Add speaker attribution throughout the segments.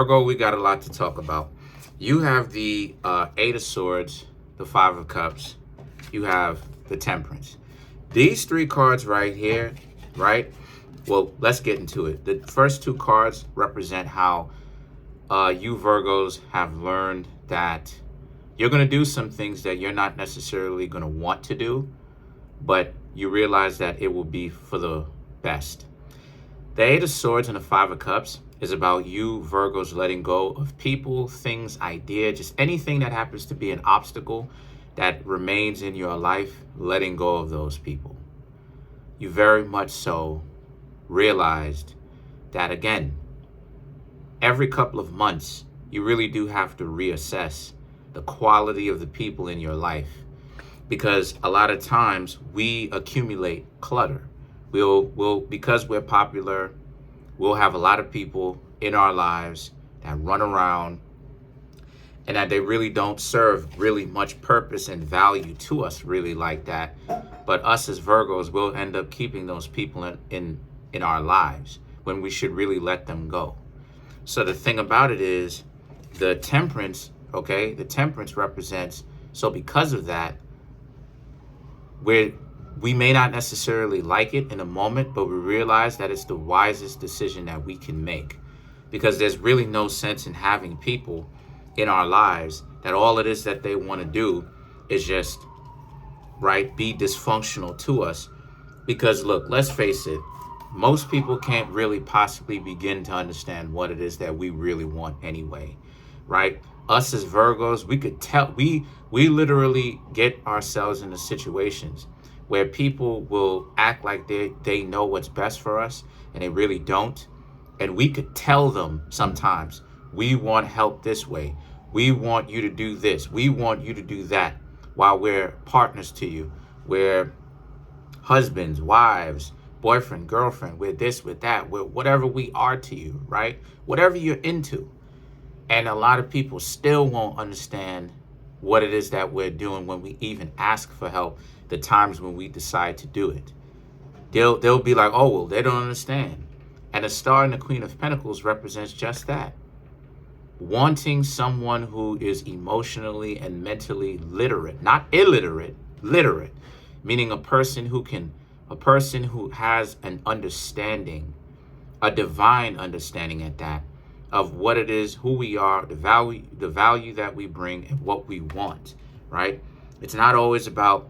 Speaker 1: Virgo, we got a lot to talk about. You have the Eight of Swords, the Five of Cups. You have the Temperance. These three cards right here, right? Well, let's get into it. The first two cards represent how you Virgos have learned that you're going to do some things that you're not necessarily going to want to do, but you realize that it will be for the best. The Eight of Swords and the Five of Cups is about you Virgos letting go of people, things, idea, just anything that happens to be an obstacle that remains in your life, letting go of those people. You very much so realized that, again, every couple of months, you really do have to reassess the quality of the people in your life, because a lot of times we accumulate clutter. We'll because we're popular, we'll have a lot of people in our lives that run around and that they really don't serve really much purpose and value to us really like that. But us as Virgos will end up keeping those people in our lives when we should really let them go. So the thing about it is the Temperance, okay? The Temperance represents, so because of that, we may not necessarily like it in a moment, but we realize that it's the wisest decision that we can make, because there's really no sense in having people in our lives that all it is that they want to do is just, right, be dysfunctional to us. Because look, let's face it, most people can't really possibly begin to understand what it is that we really want anyway, right? Us as Virgos, we could tell, we literally get ourselves into situations where people will act like they know what's best for us and they really don't. And we could tell them sometimes, we want help this way. We want you to do this. We want you to do that, while we're partners to you. We're husbands, wives, boyfriend, girlfriend. We're this, we're that. We're whatever we are to you, right? Whatever you're into. And a lot of people still won't understand what it is that we're doing when we even ask for help, the times when we decide to do it. They'll be like, oh, well, they don't understand. And the Star and the Queen of Pentacles represents just that. Wanting someone who is emotionally and mentally literate, not illiterate, literate, meaning a person who has an understanding, a divine understanding at that, of what it is, who we are, the value that we bring and what we want, right? It's not always about,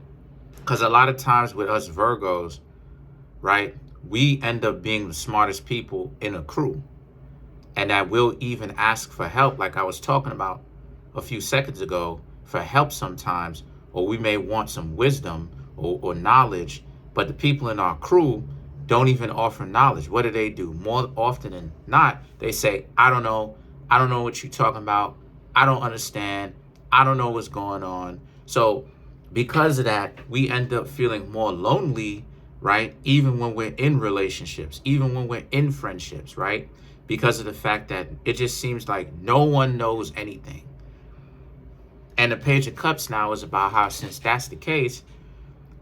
Speaker 1: because a lot of times with us Virgos, right, we end up being the smartest people in a crew, and that we'll even ask for help, like I was talking about a few seconds ago, for help sometimes, or we may want some wisdom or knowledge, but the people in our crew don't even offer knowledge. What do? More often than not, they say, I don't know what you're talking about. I don't understand. I don't know what's going on. So because of that, we end up feeling more lonely, right? Even when we're in relationships, even when we're in friendships, right? Because of the fact that it just seems like no one knows anything. And the Page of Cups now is about how, since that's the case,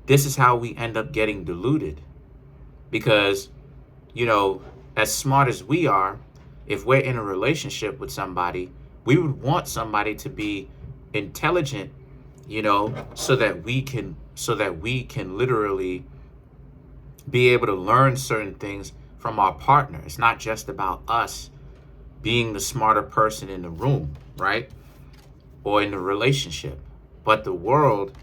Speaker 1: this is how we end up getting deluded. Because, you know, as smart as we are, if we're in a relationship with somebody, we would want somebody to be intelligent, you know, so that we can literally be able to learn certain things from our partner. It's not just about us being the smarter person in the room, right? Or in the relationship. But the world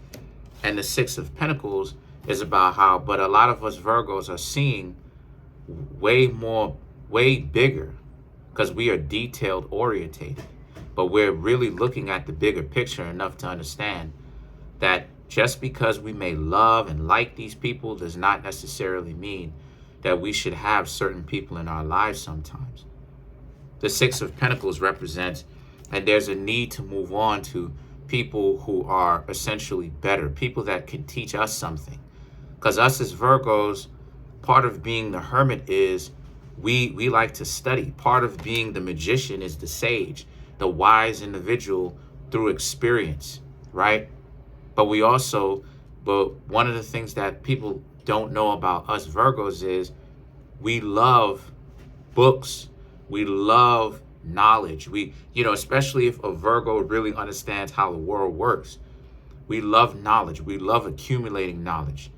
Speaker 1: and the Six of Pentacles is about how, but a lot of us Virgos are seeing way bigger, because we are detailed orientated. But we're really looking at the bigger picture enough to understand that just because we may love and like these people does not necessarily mean that we should have certain people in our lives sometimes. The Six of Pentacles represents, and there's a need to move on to people who are essentially better, people that can teach us something. Because us as Virgos, part of being the hermit is we like to study. Part of being the magician is the sage, the wise individual through experience, right? But one of the things that people don't know about us Virgos is we love books, we love knowledge. We, especially if a Virgo really understands how the world works, we love knowledge. We love accumulating knowledge.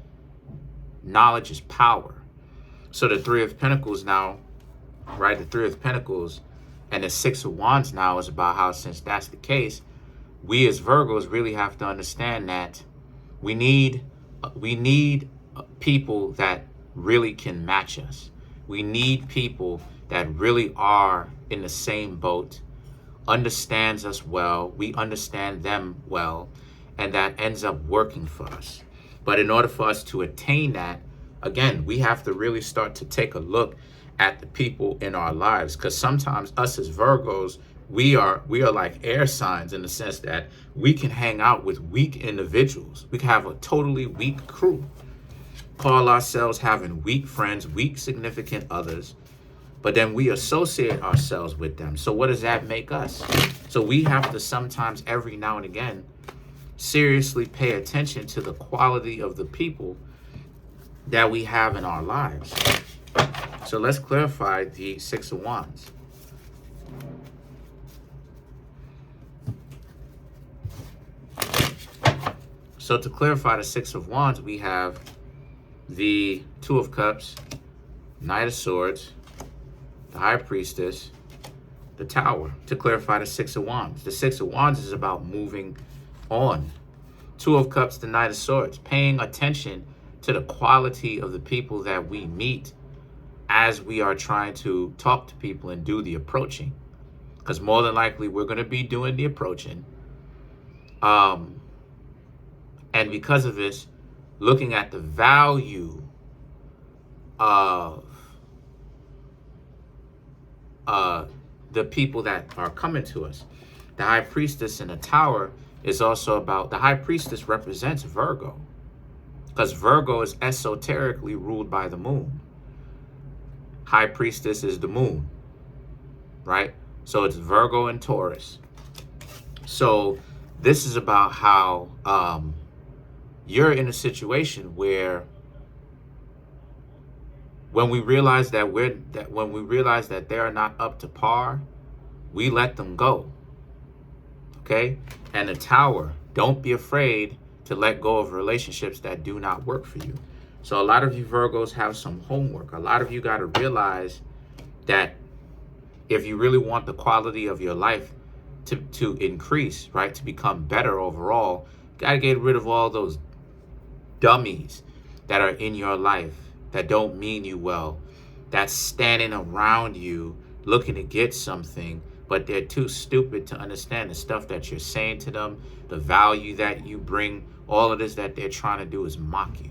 Speaker 1: Knowledge is power. So the Three of Pentacles now, right? The Three of Pentacles and the Six of Wands now is about how, since that's the case, we as Virgos really have to understand that we need people that really can match us. We need people that really are in the same boat, understands us well, we understand them well, and that ends up working for us. But in order for us to attain that, again, we have to really start to take a look at the people in our lives, because sometimes us as Virgos, we are like air signs in the sense that we can hang out with weak individuals. We can have a totally weak crew, call ourselves having weak friends, weak significant others, but then we associate ourselves with them. So what does that make us? So we have to sometimes, every now and again, seriously pay attention to the quality of the people that we have in our lives. So let's clarify the Six of Wands. So to clarify the Six of Wands, we have the Two of Cups, Knight of Swords, the High Priestess, the Tower. To clarify the Six of Wands, the Six of Wands is about moving on. Two of Cups, the Knight of Swords, paying attention to the quality of the people that we meet as we are trying to talk to people and do the approaching. Because more than likely, we're going to be doing the approaching. And because of this, looking at the value of the people that are coming to us. The High Priestess and the Tower is also about, the High Priestess represents Virgo, because Virgo is esoterically ruled by the moon. High Priestess is the moon, right? So it's Virgo and Taurus. So this is about how you're in a situation where when we realize that they are not up to par, we let them go. Okay? And the Tower, don't be afraid to let go of relationships that do not work for you. So a lot of you Virgos have some homework. A lot of you got to realize that if you really want the quality of your life to increase, right, to become better overall, you got to get rid of all those dummies that are in your life that don't mean you well, that's standing around you looking to get something, but they're too stupid to understand the stuff that you're saying to them, the value that you bring. All of this that they're trying to do is mock you.